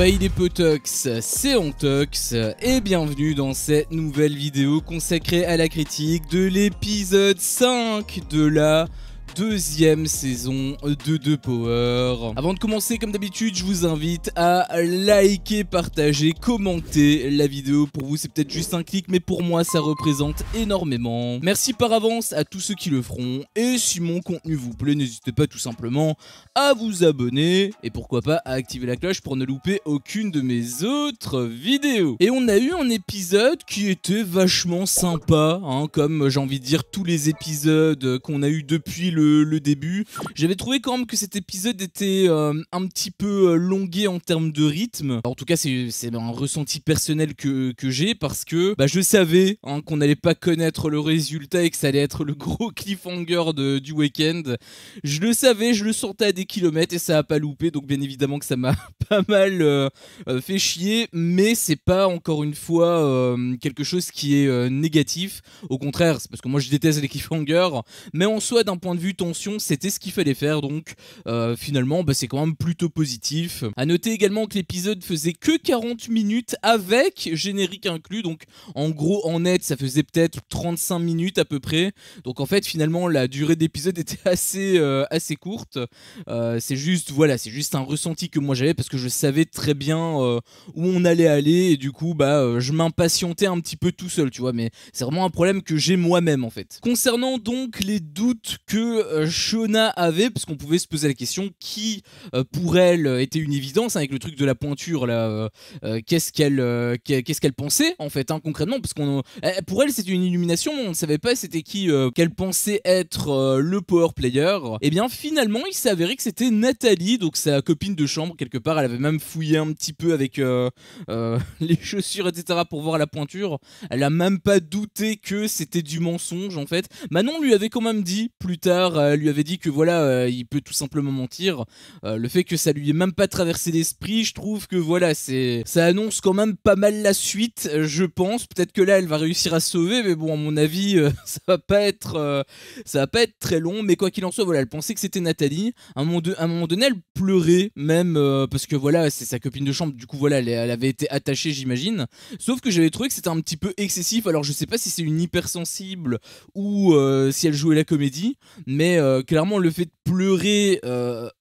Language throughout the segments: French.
Ouais les potox, c'est Antox et bienvenue dans cette nouvelle vidéo consacrée à la critique de l'épisode 5 de la deuxième saison de The Power. Avant de commencer, comme d'habitude, je vous invite à liker, partager, commenter la vidéo. Pour vous, c'est peut-être juste un clic, mais pour moi, ça représente énormément. Merci par avance à tous ceux qui le feront. Et si mon contenu vous plaît, n'hésitez pas tout simplement à vous abonner et pourquoi pas à activer la cloche pour ne louper aucune de mes autres vidéos. Et on a eu un épisode qui était vachement sympa, hein, comme j'ai envie de dire tous les épisodes qu'on a eu depuis le début. J'avais trouvé quand même que cet épisode était un petit peu longué en termes de rythme. En tout cas, c'est un ressenti personnel que j'ai parce que je savais hein, qu'on n'allait pas connaître le résultat et que ça allait être le gros cliffhanger du week-end. Je le savais, je le sentais à des kilomètres et ça a pas loupé, donc bien évidemment que ça m'a pas mal fait chier, mais c'est pas encore une fois quelque chose qui est négatif. Au contraire, c'est parce que moi je déteste les cliffhangers, mais en soi d'un point de vue tension, c'était ce qu'il fallait faire, donc finalement c'est quand même plutôt positif. À noter également que l'épisode faisait que 40 minutes avec générique inclus, donc en gros en net ça faisait peut-être 35 minutes à peu près, donc en fait finalement la durée d'épisode était assez courte. C'est juste voilà, c'est juste un ressenti que moi j'avais parce que je savais très bien où on allait aller et du coup je m'impatientais un petit peu tout seul, tu vois, mais c'est vraiment un problème que j'ai moi-même en fait. Concernant donc les doutes que Shona avait, parce qu'on pouvait se poser la question qui pour elle était une évidence hein, avec le truc de la pointure là, qu'est-ce qu'elle pensait en fait hein, concrètement, parce qu'on pour elle c'était une illumination, on ne savait pas c'était qui qu'elle pensait être le power player. Et bien finalement il s'est avéré que c'était Nathalie, donc sa copine de chambre quelque part. Elle avait même fouillé un petit peu avec les chaussures etc pour voir la pointure. Elle a même pas douté que c'était du mensonge en fait. Manon lui avait quand même dit plus tard, elle lui avait dit que voilà il peut tout simplement mentir. Le fait que ça lui ait même pas traversé l'esprit, je trouve que voilà ça annonce quand même pas mal la suite, je pense. Peut-être que là elle va réussir à se sauver, mais bon à mon avis ça va pas être très long. Mais quoi qu'il en soit, voilà, elle pensait que c'était Nathalie. À un moment donné elle pleurait même parce que voilà c'est sa copine de chambre, du coup voilà elle avait été attachée j'imagine. Sauf que j'avais trouvé que c'était un petit peu excessif. Alors je sais pas si c'est une hypersensible ou si elle jouait la comédie, mais clairement le fait de pleurer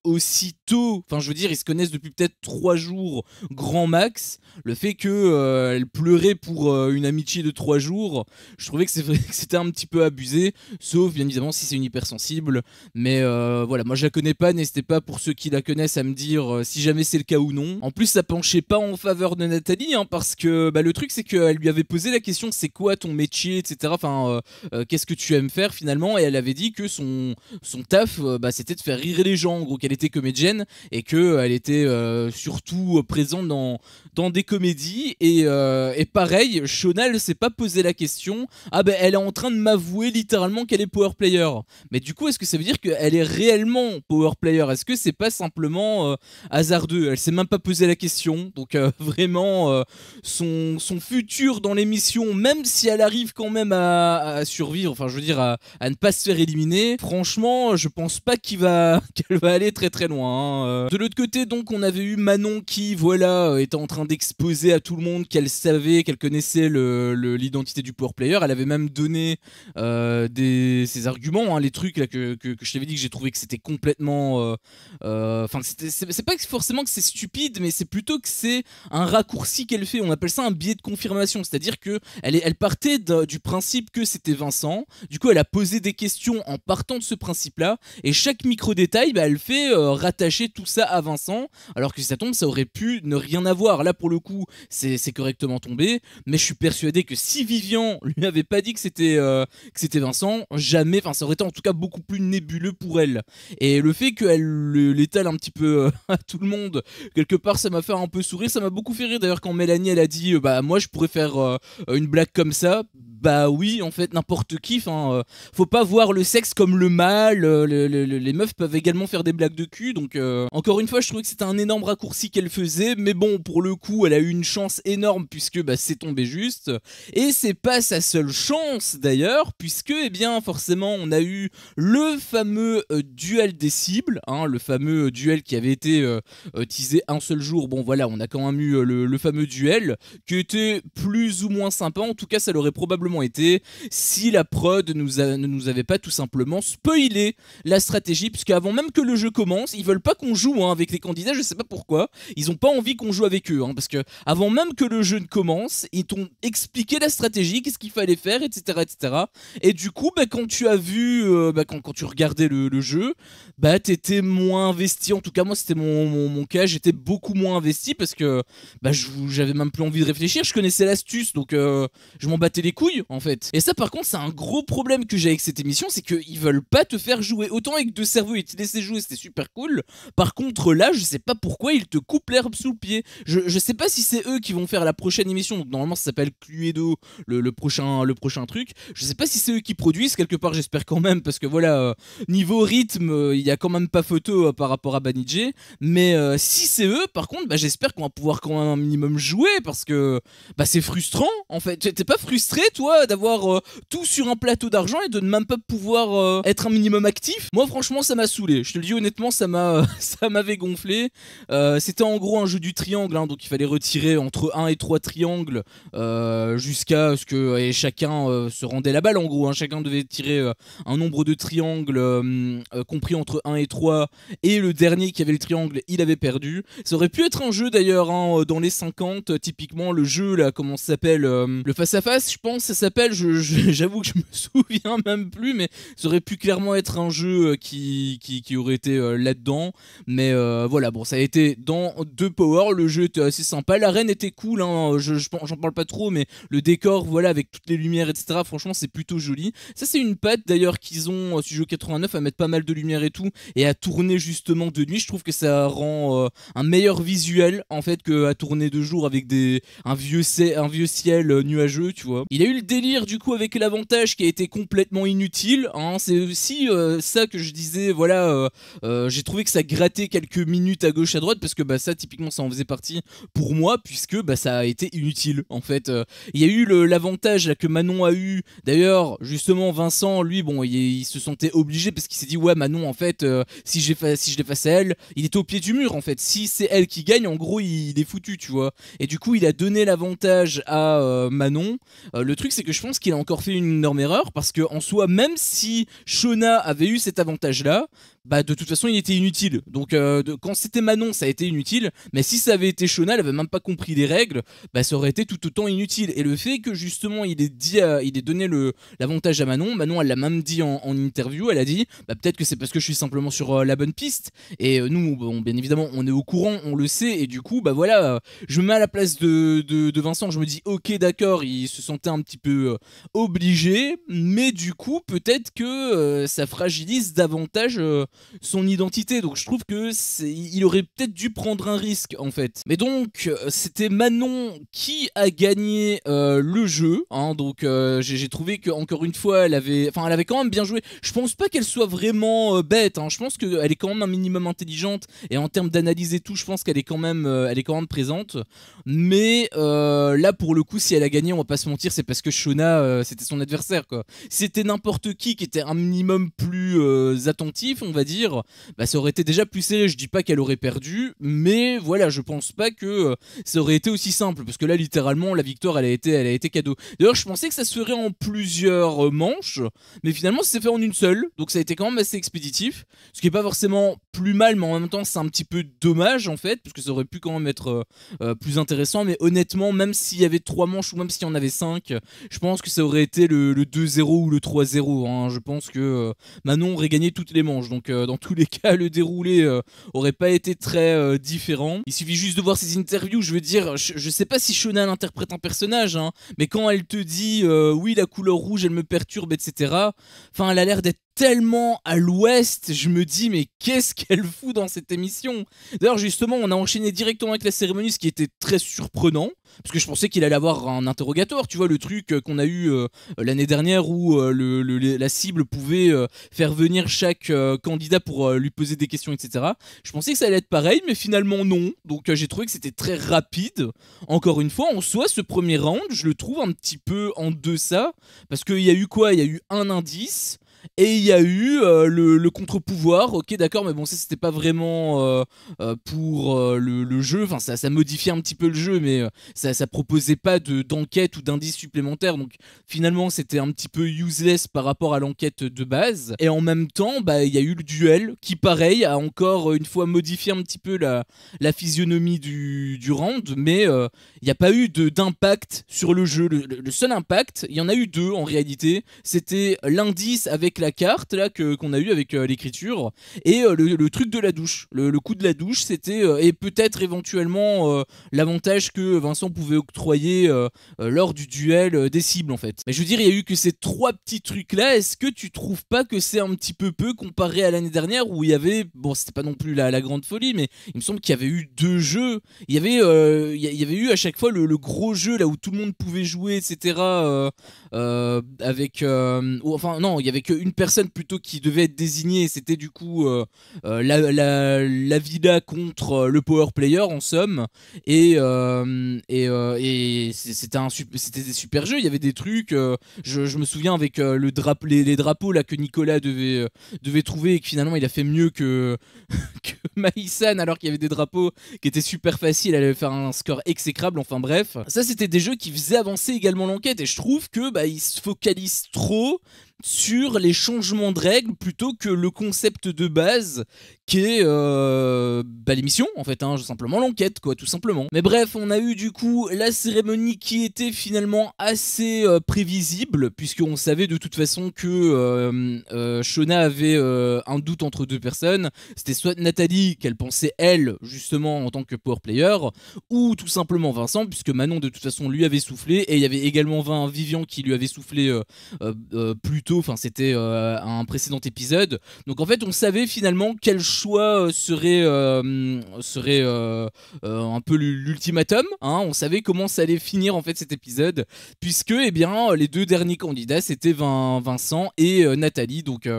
aussitôt, enfin je veux dire ils se connaissent depuis peut-être 3 jours grand max, le fait que elle pleurait pour une amitié de 3 jours, je trouvais que c'était un petit peu abusé, sauf bien évidemment si c'est une hypersensible. Mais voilà, moi je la connais pas, n'hésitez pas pour ceux qui la connaissent à me dire si jamais c'est le cas ou non. En plus ça penchait pas en faveur de Nathalie hein, parce que le truc c'est qu'elle lui avait posé la question c'est quoi ton métier etc, enfin qu'est-ce que tu aimes faire finalement, et elle avait dit que son taf c'était de faire rire les gens, en gros qu'elle était comédienne et qu'elle était surtout présente dans des comédies et pareil Shona elle s'est pas posé la question, elle est en train de m'avouer littéralement qu'elle est power player, mais du coup est-ce que ça veut dire qu'elle est réellement power player? Est-ce que c'est pas simplement hasardeux? Elle s'est même pas posé la question, donc vraiment son futur dans l'émission, même si elle arrive quand même à survivre, enfin je veux dire à ne pas se faire éliminer, franchement je pense pas qu'elle va aller très très loin hein. De l'autre côté donc on avait eu Manon qui voilà était en train d'exposer à tout le monde qu'elle savait, qu'elle connaissait l'identité du power player. Elle avait même donné ses arguments hein, les trucs là que je t'avais dit que j'ai trouvé que c'était complètement enfin c'est pas forcément que c'est stupide, mais c'est plutôt que c'est un raccourci qu'elle fait. On appelle ça un biais de confirmation, c'est-à-dire que elle partait du principe que c'était Vincent, du coup elle a posé des questions en partant de ce principe là, et chaque micro détail elle fait rattacher tout ça à Vincent, alors que si ça tombe ça aurait pu ne rien avoir. Là pour le coup c'est correctement tombé, mais je suis persuadé que si Vivian lui avait pas dit que c'était Vincent, jamais, enfin ça aurait été en tout cas beaucoup plus nébuleux pour elle. Et le fait qu'elle l'étale un petit peu à tout le monde, quelque part ça m'a fait un peu sourire, ça m'a beaucoup fait rire d'ailleurs quand Mélanie elle a dit moi je pourrais faire une blague comme ça. bah oui, en fait, n'importe qui, enfin, faut pas voir le sexe comme le mal, les meufs peuvent également faire des blagues de cul, donc encore une fois, je trouvais que c'était un énorme raccourci qu'elle faisait, mais bon, pour le coup, elle a eu une chance énorme puisque bah, c'est tombé juste, et c'est pas sa seule chance d'ailleurs, puisque, eh bien, forcément, on a eu le fameux duel des cibles, hein, le fameux duel qui avait été teasé un seul jour. Bon, voilà, on a quand même eu le fameux duel qui était plus ou moins sympa. En tout cas, ça l'aurait probablement été si la prod ne nous avait pas tout simplement spoilé la stratégie, puisque avant même que le jeu commence, ils veulent pas qu'on joue hein, avec les candidats. Je sais pas pourquoi. Ils ont pas envie qu'on joue avec eux, hein, parce que avant même que le jeu ne commence, ils t'ont expliqué la stratégie, qu'est-ce qu'il fallait faire, etc., etc. Et du coup, bah, quand tu as vu, quand tu regardais le jeu, bah t'étais moins investi. En tout cas, moi, c'était mon cas. J'étais beaucoup moins investi parce que bah, j'avais même plus envie de réfléchir. Je connaissais l'astuce, donc je m'en battais les couilles, en fait. Et ça, par contre, c'est un gros problème que j'ai avec cette émission, c'est qu'ils veulent pas te faire jouer. Autant avec deux cerveaux, ils te laissaient jouer, c'était super cool. Par contre, là, je sais pas pourquoi ils te coupent l'herbe sous le pied. Je sais pas si c'est eux qui vont faire la prochaine émission. Donc normalement, ça s'appelle Cluedo, le prochain truc. Je sais pas si c'est eux qui produisent, quelque part, j'espère quand même, parce que voilà, niveau rythme, il y a quand même pas photo par rapport à Banijé. Mais si c'est eux, par contre, bah, j'espère qu'on va pouvoir quand même un minimum jouer, parce que bah, c'est frustrant, en fait. T'es pas frustré, toi, d'avoir tout sur un plateau d'argent et de ne même pas pouvoir être un minimum actif? Moi, franchement, ça m'a saoulé. Je te le dis honnêtement, ça m'avait gonflé. C'était en gros un jeu du triangle, hein, donc il fallait retirer entre 1 et 3 triangles jusqu'à ce que chacun se rendait la balle, en gros. Hein. Chacun devait tirer un nombre de triangles compris entre 1 et 3, et le dernier qui avait le triangle, il avait perdu. Ça aurait pu être un jeu d'ailleurs hein, dans les 50, typiquement le jeu là, comment ça s'appelle, le face à face, je pense ça s'appelle, j'avoue que je me souviens même plus, mais ça aurait pu clairement être un jeu qui aurait été là-dedans. Mais voilà, bon, ça a été dans deux Power, le jeu était assez sympa, l'arène était cool, hein, j'en parle pas trop, mais le décor, voilà, avec toutes les lumières, etc., franchement, c'est plutôt joli. Ça, c'est une patte d'ailleurs qu'ils ont sur jeu 89 à mettre pas mal de lumière et tout, et à tourner justement de nuit. Je trouve que ça rend un meilleur visuel en fait que à tourner de jour avec un vieux ciel nuageux, tu vois. Il a eu le délire du coup avec l'avantage qui a été complètement inutile, hein. C'est aussi ça que je disais, voilà, j'ai trouvé que ça grattait quelques minutes à gauche à droite parce que bah, ça typiquement ça en faisait partie pour moi puisque bah, ça a été inutile en fait. Il y a eu l'avantage que Manon a eu, d'ailleurs justement Vincent lui bon il se sentait obligé parce qu'il s'est dit ouais Manon en fait si je l'ai face à elle, il était au pied du mur en fait. Si c'est elle qui gagne, en gros, il est foutu, tu vois. Et du coup, il a donné l'avantage à Manon. Le truc, c'est que je pense qu'il a encore fait une énorme erreur parce que en soi, même si Shona avait eu cet avantage-là, bah de toute façon il était inutile. Donc quand c'était Manon ça a été inutile, mais si ça avait été Shona, elle avait même pas compris les règles, bah ça aurait été tout autant inutile. Et le fait que justement il ait donné l'avantage à Manon, elle l'a même dit en interview, elle a dit bah peut-être que c'est parce que je suis simplement sur la bonne piste. Et nous bon, bien évidemment on est au courant, on le sait, et du coup bah voilà, je me mets à la place de Vincent, je me dis ok d'accord, il se sentait un petit peu obligé, mais du coup peut-être que ça fragilise davantage son identité. Donc je trouve que il aurait peut-être dû prendre un risque en fait. Mais donc c'était Manon qui a gagné le jeu, hein, donc j'ai trouvé que encore une fois elle avait quand même bien joué. Je pense pas qu'elle soit vraiment bête, hein. Je pense qu'elle est quand même un minimum intelligente et en termes d'analyse et tout, je pense qu'elle est quand même présente. Mais là pour le coup, si elle a gagné, on va pas se mentir, c'est parce que Shona c'était son adversaire quoi. Si c'était n'importe qui était un minimum plus attentif, on va dire, bah ça aurait été déjà plus serré. Je dis pas qu'elle aurait perdu, mais voilà, je pense pas que ça aurait été aussi simple parce que là littéralement la victoire elle a été cadeau. D'ailleurs, je pensais que ça se ferait en plusieurs manches, mais finalement ça s'est fait en une seule. Donc ça a été quand même assez expéditif, ce qui est pas forcément plus mal, mais en même temps c'est un petit peu dommage en fait parce que ça aurait pu quand même être plus intéressant. Mais honnêtement, même s'il y avait 3 manches ou même s'il y en avait 5, je pense que ça aurait été le 2-0 ou le 3-0, hein. Je pense que Manon aurait gagné toutes les manches, donc dans tous les cas le déroulé aurait pas été très différent. Il suffit juste de voir ses interviews. Je veux dire, je sais pas si Shona elle interprète un personnage, hein, mais quand elle te dit oui la couleur rouge elle me perturbe, etc., enfin elle a l'air d'être tellement à l'ouest, je me dis mais qu'est-ce qu'elle fout dans cette émission? D'ailleurs justement on a enchaîné directement avec la cérémonie, ce qui était très surprenant, parce que je pensais qu'il allait avoir un interrogatoire, tu vois, le truc qu'on a eu l'année dernière où la cible pouvait faire venir chaque candidat pour lui poser des questions, etc. Je pensais que ça allait être pareil, mais finalement non, donc j'ai trouvé que c'était très rapide. Encore une fois, en soi, ce premier round, je le trouve un petit peu en deçà, parce qu'il y a eu quoi? Il y a eu un indice, et il y a eu le contre-pouvoir, ok d'accord, mais bon ça c'était pas vraiment pour le jeu, enfin ça modifiait un petit peu le jeu, mais ça proposait pas d'enquête ou d'indice supplémentaire, donc finalement c'était un petit peu useless par rapport à l'enquête de base. Et en même temps, bah il y a eu le duel qui pareil a encore une fois modifié un petit peu la physionomie du round, mais il n'y a pas eu d'impact sur le jeu. Le seul impact, il y en a eu deux en réalité, c'était l'indice avec la carte là qu'on a eu avec l'écriture, et le truc de la douche, le coup de la douche, c'était et peut-être éventuellement l'avantage que Vincent pouvait octroyer lors du duel des cibles en fait. Mais je veux dire, il y a eu que ces trois petits trucs là. Est-ce que tu trouves pas que c'est un petit peu comparé à l'année dernière où il y avait, bon c'était pas non plus la grande folie, mais il me semble qu'il y avait eu deux jeux, il y avait eu à chaque fois le gros jeu là où tout le monde pouvait jouer, etc. Avec enfin non, il y avait qu'une personne plutôt qui devait être désignée, c'était du coup la villa contre le power player en somme, et c'était des super jeux. Il y avait des trucs, je me souviens avec les drapeaux là que Nicolas devait trouver, et que finalement il a fait mieux que que Maïsan, alors qu'il y avait des drapeaux qui étaient super faciles, elle allait faire un score exécrable. Enfin bref, ça c'était des jeux qui faisaient avancer également l'enquête, et je trouve que bah ils se focalisent trop sur les changements de règles plutôt que le concept de base qui est l'émission en fait, hein, simplement l'enquête quoi, tout simplement. Mais bref, on a eu du coup la cérémonie qui était finalement assez prévisible, puisqu'on savait de toute façon que Shona avait un doute entre deux personnes. C'était soit Nathalie qu'elle pensait elle justement en tant que power player, ou tout simplement Vincent, puisque Manon de toute façon lui avait soufflé, et il y avait également Vivian qui lui avait soufflé plus tôt, enfin c'était un précédent épisode. Donc en fait on savait finalement quel choix serait un peu l'ultimatum, hein. On savait comment ça allait finir en fait cet épisode, puisque eh bien les deux derniers candidats c'était Vincent et Nathalie. Donc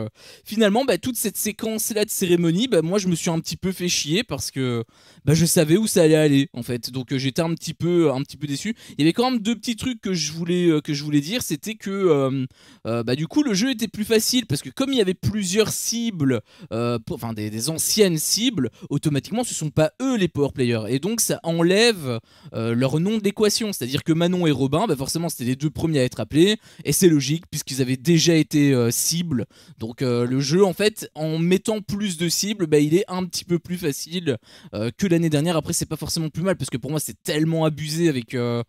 finalement bah, toute cette séquence là de cérémonie, bah, moi je me suis un petit peu fait chier parce que bah, je savais où ça allait aller en fait, donc j'étais un petit peu déçu. Il y avait quand même deux petits trucs que je voulais dire, c'était que bah, du coup le jeu était plus facile, parce que comme il y avait plusieurs cibles, enfin des anciennes cibles, automatiquement ce sont pas eux les power players, et donc ça enlève leur nom de l'équation. C'est-à-dire que Manon et Robin, bah forcément c'était les deux premiers à être appelés, et c'est logique puisqu'ils avaient déjà été cibles. Donc le jeu en fait, en mettant plus de cibles, bah, il est un petit peu plus facile que l'année dernière. Après c'est pas forcément plus mal, parce que pour moi c'est tellement abusé avec le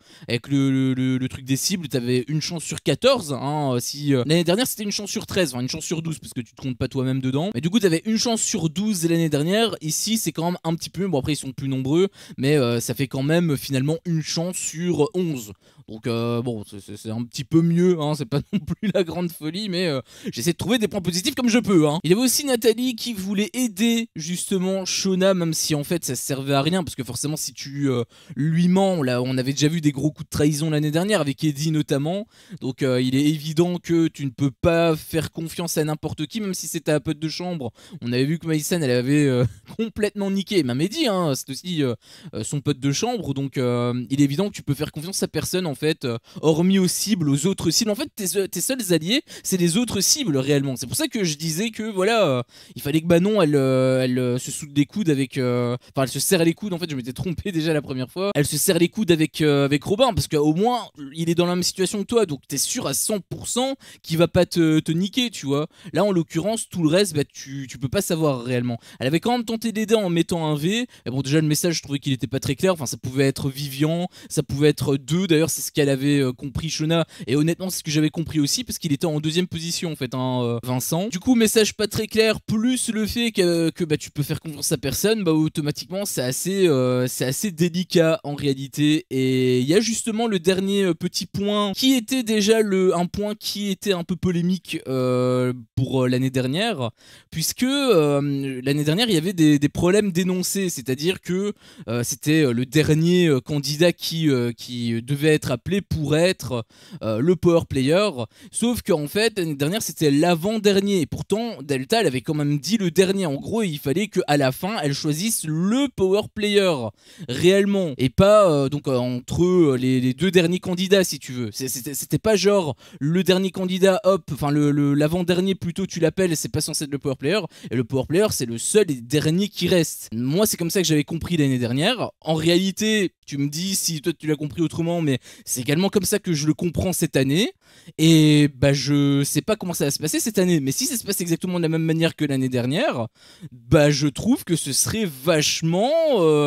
truc des cibles. T'avais une chance sur 14, hein, si l'année dernière c'était une chance sur 13, enfin une chance sur 12 parce que tu te comptes pas toi-même dedans, mais du coup t'avais une chance sur 12 l'année dernière. Ici c'est quand même un petit peu, bon après ils sont plus nombreux, mais ça fait quand même finalement une chance sur 11. Donc bon, c'est un petit peu mieux, hein, c'est pas non plus la grande folie, mais j'essaie de trouver des points positifs comme je peux, hein. Il y avait aussi Nathalie qui voulait aider justement Shona, même si en fait ça servait à rien, parce que forcément si tu lui mens, là, on avait déjà vu des gros coups de trahison l'année dernière avec Eddie notamment, donc il est évident que tu ne peux pas faire confiance à n'importe qui, même si c'était ta pote de chambre. On avait vu que Maïsan elle avait complètement niqué, même Eddie, hein, c'est aussi son pote de chambre, donc il est évident que tu peux faire confiance à personne en fait, hormis aux cibles, aux autres cibles. En fait tes seuls alliés c'est les autres cibles réellement. C'est pour ça que je disais que voilà, il fallait que Manon elle se soude les coudes avec enfin elle se serre les coudes, en fait je m'étais trompé déjà la première fois, elle se serre les coudes avec Robin, parce qu'au moins il est dans la même situation que toi, donc t'es sûr à 100% qu'il va pas te niquer, tu vois. Là en l'occurrence tout le reste bah, tu peux pas savoir réellement. Elle avait quand même tenté d'aider en mettant un V, mais bon déjà le message je trouvais qu'il était pas très clair, enfin ça pouvait être Vivian, ça pouvait être 2, d'ailleurs c'est c'est ce qu'elle avait compris Shona, et honnêtement c'est ce que j'avais compris aussi parce qu'il était en deuxième position en fait, hein, Vincent. Du coup message pas très clair, plus le fait que bah, tu peux faire confiance à personne, bah automatiquement c'est assez délicat en réalité. Et il y a justement le dernier petit point qui était déjà un point qui était un peu polémique pour l'année dernière, puisque l'année dernière il y avait des problèmes dénoncés, c'est-à-dire que c'était le dernier candidat qui devait être appelé pour être le power player, sauf qu'en fait l'année dernière c'était l'avant-dernier, et pourtant Delta elle avait quand même dit le dernier. En gros il fallait qu'à la fin elle choisisse le power player réellement, et pas donc entre les deux derniers candidats si tu veux. C'était pas genre le dernier candidat hop, enfin l'avant-dernier plutôt tu l'appelles, c'est pas censé être le power player, et le power player c'est le seul et dernier qui reste. Moi c'est comme ça que j'avais compris l'année dernière. En réalité tu me dis si toi tu l'as compris autrement, mais c'est également comme ça que je le comprends cette année. Et bah je sais pas comment ça va se passer cette année, mais si ça se passe exactement de la même manière que l'année dernière, bah je trouve que ce serait vachement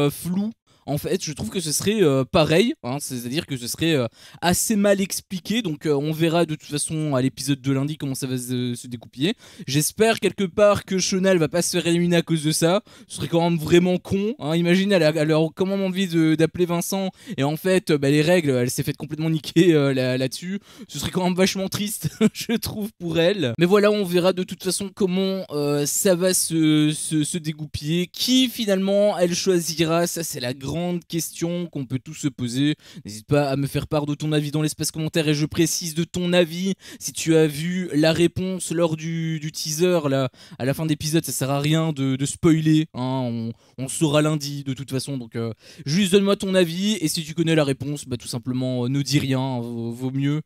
flou. En fait, je trouve que ce serait pareil, hein, c'est-à-dire que ce serait assez mal expliqué, donc on verra de toute façon à l'épisode de lundi comment ça va se découpiller. J'espère quelque part que Shona elle va pas se faire éliminer à cause de ça, ce serait quand même vraiment con, hein. Imagine, elle a quand même envie d'appeler Vincent, et en fait, bah, les règles, elle s'est fait complètement niquer là-dessus, ce serait quand même vachement triste, je trouve, pour elle. Mais voilà, on verra de toute façon comment ça va se dégoupiller, qui finalement elle choisira, ça c'est la grande question qu'on peut tous se poser. N'hésite pas à me faire part de ton avis dans l'espace commentaire, et je précise de ton avis si tu as vu la réponse lors du teaser là, à la fin d'épisode. Ça sert à rien de spoiler, hein, on saura lundi de toute façon, donc juste donne-moi ton avis, et si tu connais la réponse, bah tout simplement ne dis rien, hein, vaut mieux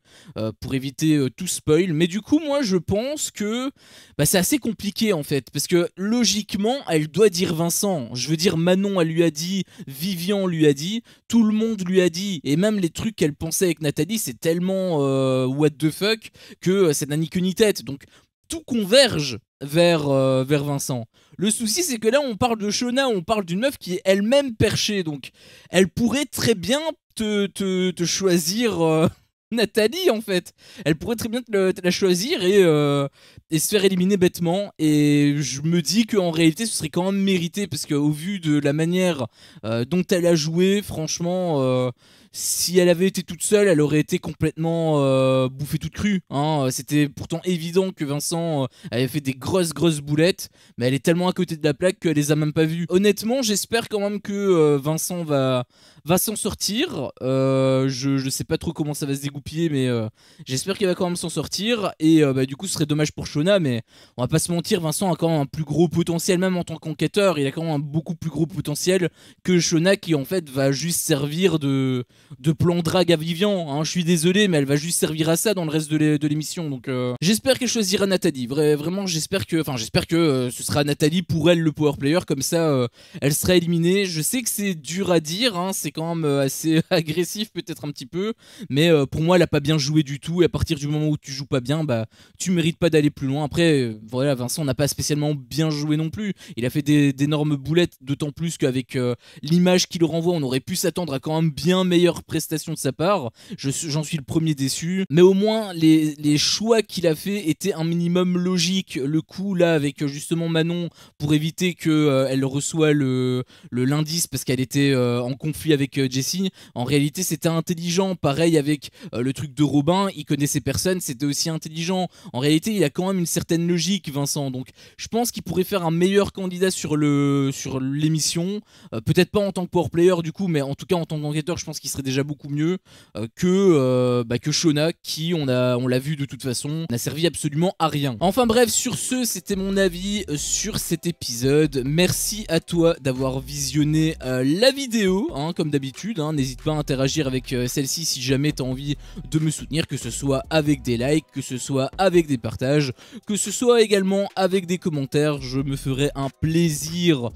pour éviter tout spoil. Mais du coup moi je pense que bah, c'est assez compliqué en fait, parce que logiquement elle doit dire Vincent. Je veux dire, Manon elle lui a dit, Vivian lui a dit, tout le monde lui a dit, et même les trucs qu'elle pensait avec Nathalie c'est tellement what the fuck que ça n'a ni queue ni tête, donc tout converge vers Vincent. Le souci c'est que là on parle de Shona, on parle d'une meuf qui est elle-même perchée, donc elle pourrait très bien te choisir Nathalie en fait. Elle pourrait très bien te la choisir et se faire éliminer bêtement. Et je me dis qu'en réalité ce serait quand même mérité, parce qu'au vu de la manière dont elle a joué, franchement, si elle avait été toute seule, elle aurait été complètement bouffée toute crue, hein. C'était pourtant évident que Vincent avait fait des grosses boulettes, mais elle est tellement à côté de la plaque qu'elle les a même pas vues. Honnêtement, j'espère quand même que Vincent va s'en sortir. Je sais pas trop comment ça va se dégoupiller, mais j'espère qu'il va quand même s'en sortir. Et bah, du coup, ce serait dommage pour Shona, mais on va pas se mentir, Vincent a quand même un plus gros potentiel, même en tant qu'enquêteur. Il a quand même un beaucoup plus gros potentiel que Shona, qui en fait va juste servir de plan drague à Vivian, hein. Je suis désolé, mais elle va juste servir à ça dans le reste de l'émission. Donc j'espère qu'elle choisira Nathalie. Vraiment, j'espère que ce sera Nathalie pour elle le power player, comme ça elle sera éliminée. Je sais que c'est dur à dire, hein, c'est quand même assez agressif peut-être un petit peu, mais pour moi elle a pas bien joué du tout, et à partir du moment où tu joues pas bien, bah tu mérites pas d'aller plus loin. Après voilà, Vincent n'a pas spécialement bien joué non plus, il a fait d'énormes boulettes, d'autant plus qu'avec l'image qu'il renvoie on aurait pu s'attendre à quand même bien meilleure prestation de sa part. J'en suis le premier déçu, mais au moins les choix qu'il a fait étaient un minimum logique. Le coup là avec justement Manon pour éviter que elle reçoit l'indice parce qu'elle était en conflit avec Jessie, en réalité c'était intelligent. Pareil avec le truc de Robin, il connaissait personne, c'était aussi intelligent. En réalité il a quand même une certaine logique, Vincent, donc je pense qu'il pourrait faire un meilleur candidat sur l'émission, peut-être pas en tant que power player du coup, mais en tout cas en tant qu'enquêteur je pense qu'il serait déjà beaucoup mieux que Shona, qui on l'a vu de toute façon n'a servi absolument à rien. Enfin bref, sur ce c'était mon avis sur cet épisode. Merci à toi d'avoir visionné la vidéo, hein, comme d'habitude, hein. N'hésite pas à interagir avec celle-ci si jamais tu as envie de me soutenir, que ce soit avec des likes, que ce soit avec des partages, que ce soit également avec des commentaires. Je me ferai un plaisir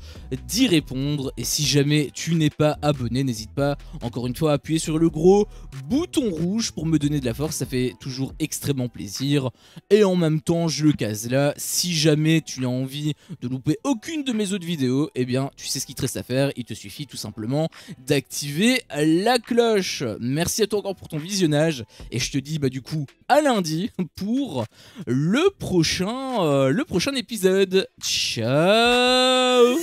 d'y répondre, et si jamais tu n'es pas abonné, n'hésite pas encore une fois appuyer sur le gros bouton rouge pour me donner de la force, ça fait toujours extrêmement plaisir. Et en même temps, je le case là, si jamais tu as envie de louper aucune de mes autres vidéos, eh bien tu sais ce qu'il te reste à faire, il te suffit tout simplement d'activer la cloche. Merci à toi encore pour ton visionnage, et je te dis du coup à lundi pour le prochain épisode. Ciao.